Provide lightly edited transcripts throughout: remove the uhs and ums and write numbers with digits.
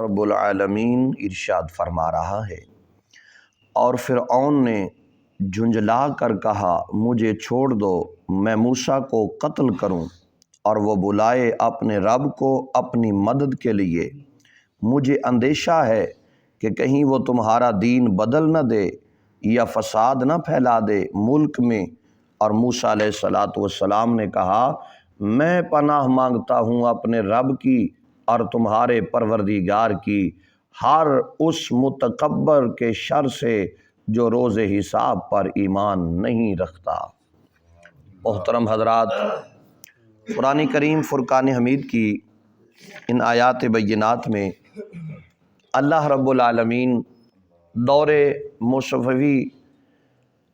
رب العالمین ارشاد فرما رہا ہے، اور فرعون نے جھنجلا کر کہا مجھے چھوڑ دو، میں موسیٰ کو قتل کروں، اور وہ بلائے اپنے رب کو اپنی مدد کے لیے۔ مجھے اندیشہ ہے کہ کہیں وہ تمہارا دین بدل نہ دے یا فساد نہ پھیلا دے ملک میں۔ اور موسیٰ علیہ السلام نے کہا میں پناہ مانگتا ہوں اپنے رب کی اور تمہارے پروردگار کی ہر اس متکبر کے شر سے جو روز حساب پر ایمان نہیں رکھتا۔ محترم حضرات، قرآن کریم فرقان حمید کی ان آیات بینات میں اللہ رب العالمین دور موسوی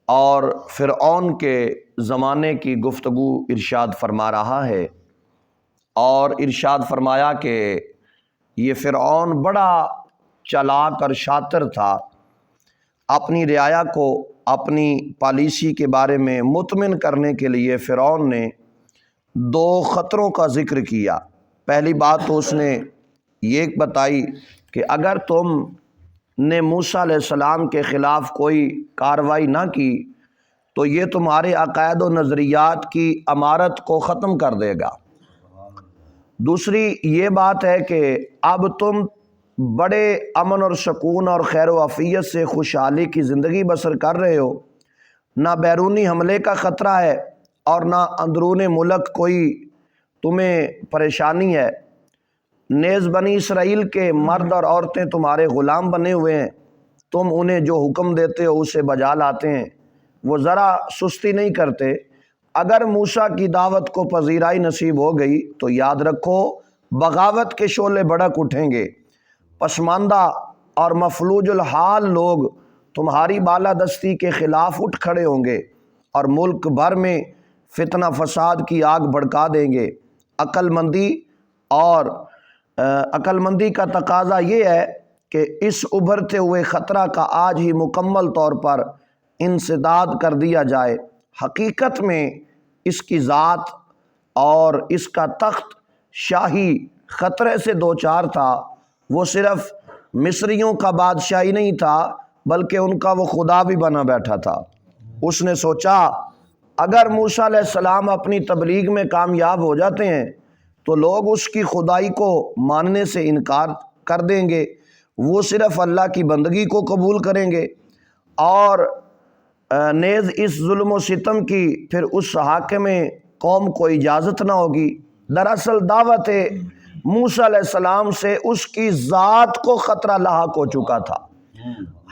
اور فرعون کے زمانے کی گفتگو ارشاد فرما رہا ہے، اور ارشاد فرمایا کہ یہ فرعون بڑا چالاک اور شاطر تھا۔ اپنی رعایا کو اپنی پالیسی کے بارے میں مطمئن کرنے کے لیے فرعون نے دو خطروں کا ذکر کیا۔ پہلی بات تو اس نے یہ بتائی کہ اگر تم نے موسیٰ علیہ السلام کے خلاف کوئی کارروائی نہ کی تو یہ تمہارے عقائد و نظریات کی امارت کو ختم کر دے گا۔ دوسری یہ بات ہے کہ اب تم بڑے امن اور سکون اور خیر و عافیت سے خوشحالی کی زندگی بسر کر رہے ہو، نہ بیرونی حملے کا خطرہ ہے اور نہ اندرون ملک کوئی تمہیں پریشانی ہے۔ نیز بنی اسرائیل کے مرد اور عورتیں تمہارے غلام بنے ہوئے ہیں، تم انہیں جو حکم دیتے ہو اسے بجا لاتے ہیں، وہ ذرا سستی نہیں کرتے۔ اگر موسیٰ کی دعوت کو پذیرائی نصیب ہو گئی تو یاد رکھو بغاوت کے شعلے بھڑک اٹھیں گے، پسماندہ اور مفلوج الحال لوگ تمہاری بالادستی کے خلاف اٹھ کھڑے ہوں گے اور ملک بھر میں فتنہ فساد کی آگ بھڑکا دیں گے۔ عقل مندی کا تقاضا یہ ہے کہ اس ابھرتے ہوئے خطرہ کا آج ہی مکمل طور پر انسداد کر دیا جائے۔ حقیقت میں اس کی ذات اور اس کا تخت شاہی خطرے سے دوچار تھا۔ وہ صرف مصریوں کا بادشاہ ہی نہیں تھا بلکہ ان کا وہ خدا بھی بنا بیٹھا تھا۔ اس نے سوچا اگر موسیٰ علیہ السلام اپنی تبلیغ میں کامیاب ہو جاتے ہیں تو لوگ اس کی خدائی کو ماننے سے انکار کر دیں گے، وہ صرف اللہ کی بندگی کو قبول کریں گے، اور نیز اس ظلم و ستم کی پھر اس حاکم قوم کو اجازت نہ ہوگی۔ دراصل دعوت موسیٰ علیہ السلام سے اس کی ذات کو خطرہ لاحق ہو چکا تھا۔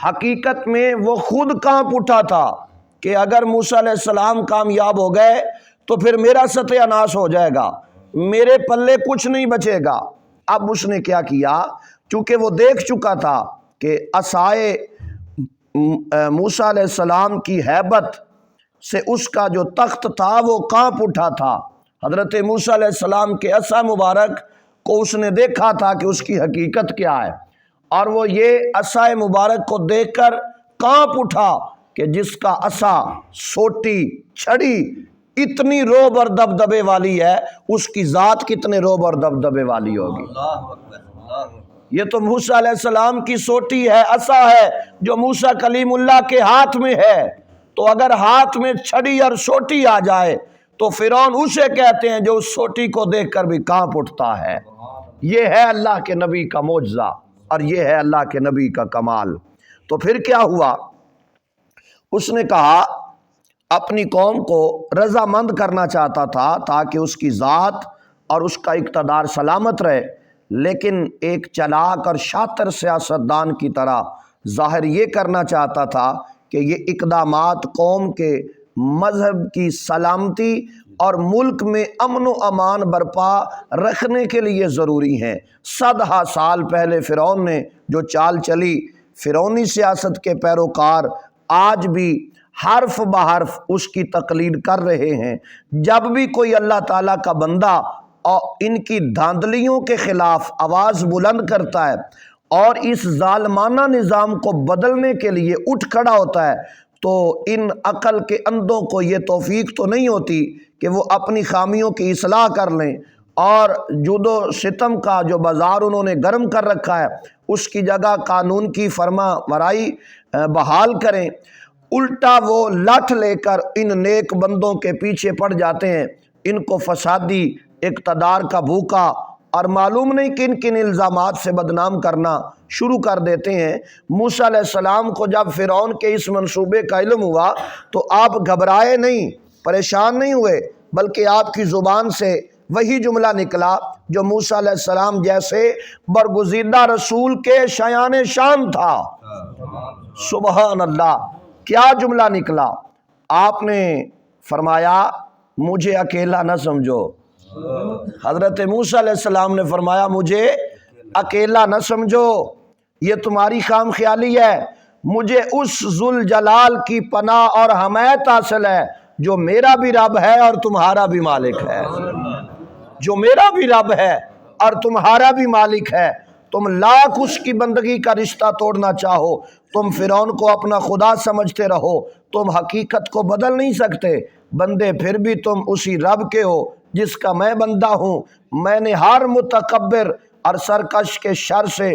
حقیقت میں وہ خود کانپ اٹھا تھا کہ اگر موسیٰ علیہ السلام کامیاب ہو گئے تو پھر میرا ستیہ ناش ہو جائے گا، میرے پلے کچھ نہیں بچے گا۔ اب اس نے کیا کیا؟ چونکہ وہ دیکھ چکا تھا کہ عصائے موسیٰ علیہ السلام کی ہیبت سے اس کا جو تخت تھا وہ کانپ اٹھا تھا۔ حضرت موسیٰ علیہ السلام کے عصا مبارک کو اس نے دیکھا تھا کہ اس کی حقیقت کیا ہے، اور وہ یہ عصا مبارک کو دیکھ کر کانپ اٹھا کہ جس کا عصا سوٹی چھڑی اتنی روب اور دبدبے والی ہے، اس کی ذات کتنے روب اور دبدبے والی ہوگی۔ یہ تو موسیٰ علیہ السلام کی سوٹی ہے، عصا ہے جو موسیٰ کلیم اللہ کے ہاتھ میں ہے، تو اگر ہاتھ میں چھڑی اور سوٹی آ جائے تو فرعون اسے کہتے ہیں جو اس سوٹی کو دیکھ کر بھی کانپ اٹھتا ہے۔ یہ ہے اللہ کے نبی کا معجزہ اور یہ ہے اللہ کے نبی کا کمال۔ تو پھر کیا ہوا؟ اس نے کہا اپنی قوم کو رضامند کرنا چاہتا تھا تاکہ اس کی ذات اور اس کا اقتدار سلامت رہے، لیکن ایک چالاک اور شاطر سیاستدان کی طرح ظاہر یہ کرنا چاہتا تھا کہ یہ اقدامات قوم کے مذہب کی سلامتی اور ملک میں امن و امان برپا رکھنے کے لیے ضروری ہیں۔ 100 سال پہلے فرعون نے جو چال چلی، فرعونی سیاست کے پیروکار آج بھی حرف بحرف اس کی تقلید کر رہے ہیں۔ جب بھی کوئی اللہ تعالیٰ کا بندہ اور ان کی دھاندلیوں کے خلاف آواز بلند کرتا ہے اور اس ظالمانہ نظام کو بدلنے کے لیے اٹھ کھڑا ہوتا ہے تو ان عقل کے اندھوں کو یہ توفیق تو نہیں ہوتی کہ وہ اپنی خامیوں کی اصلاح کر لیں اور جود و ستم کا جو بازار انہوں نے گرم کر رکھا ہے اس کی جگہ قانون کی فرما برائی بحال کریں، الٹا وہ لٹھ لے کر ان نیک بندوں کے پیچھے پڑ جاتے ہیں، ان کو فسادی اقتدار کا بھوکا اور معلوم نہیں کن کن الزامات سے بدنام کرنا شروع کر دیتے ہیں۔ موسیٰ علیہ السلام کو جب فرعون کے اس منصوبے کا علم ہوا تو آپ گھبرائے نہیں، پریشان نہیں ہوئے، بلکہ آپ کی زبان سے وہی جملہ نکلا جو موسیٰ علیہ السلام جیسے برگزیدہ رسول کے شایان شان تھا۔ سبحان اللہ، کیا جملہ نکلا؟ آپ نے فرمایا مجھے اکیلا نہ سمجھو۔ حضرت موسیٰ علیہ السلام نے فرمایا مجھے اکیلا نہ سمجھو، یہ تمہاری خام خیالی ہے، مجھے اس ذوالجلال کی پناہ اور حمایت حاصل ہے جو میرا بھی رب ہے اور تمہارا بھی مالک ہے، جو میرا بھی رب ہے اور تمہارا بھی مالک ہے۔ تم لاکھ اس کی بندگی کا رشتہ توڑنا چاہو، تم فرعون کو اپنا خدا سمجھتے رہو، تم حقیقت کو بدل نہیں سکتے، بندے پھر بھی تم اسی رب کے ہو جس کا میں بندہ ہوں۔ میں نے ہر متکبر اور سرکش کے شر سے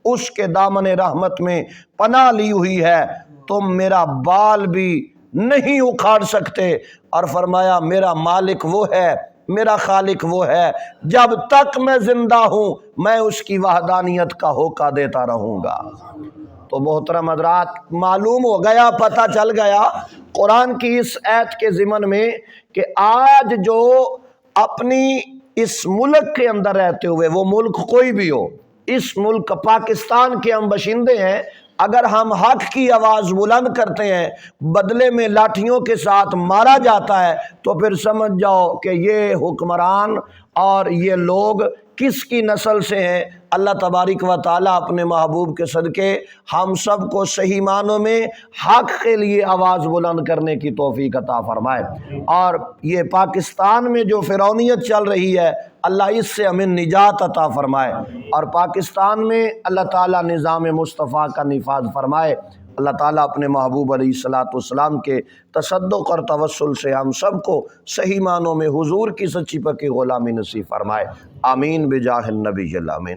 اس کے دامن رحمت میں پناہ لی ہوئی ہے، تم میرا بال بھی نہیں اکھاڑ سکتے۔ اور فرمایا میرا مالک وہ ہے، میرا خالق وہ ہے، جب تک میں زندہ ہوں میں اس کی وحدانیت کا ہوکہ دیتا رہوں گا۔ تو محترم حضرات، معلوم ہو گیا، پتہ چل گیا قرآن کی اس آیت کے ضمن میں کہ آج جو اپنی اس ملک کے اندر رہتے ہوئے، وہ ملک کوئی بھی ہو، اس ملک پاکستان کے ہم باشندے ہیں، اگر ہم حق کی آواز بلند کرتے ہیں بدلے میں لاٹھیوں کے ساتھ مارا جاتا ہے تو پھر سمجھ جاؤ کہ یہ حکمران اور یہ لوگ کس کی نسل سے ہیں۔ اللہ تبارک و تعالیٰ اپنے محبوب کے صدقے ہم سب کو صحیح معنوں میں حق کے لیے آواز بلند کرنے کی توفیق عطا فرمائے، اور یہ پاکستان میں جو فرعونیت چل رہی ہے اللہ اس سے ہمیں نجات عطا فرمائے، اور پاکستان میں اللہ تعالیٰ نظام مصطفیٰ کا نفاذ فرمائے۔ اللہ تعالیٰ اپنے محبوب علیہ الصلوۃ والسلام کے تصدق اور توسل سے ہم سب کو صحیح معنوں میں حضور کی سچی پکی غلامی نصیب فرمائے، آمین بجاہ النبی الامین۔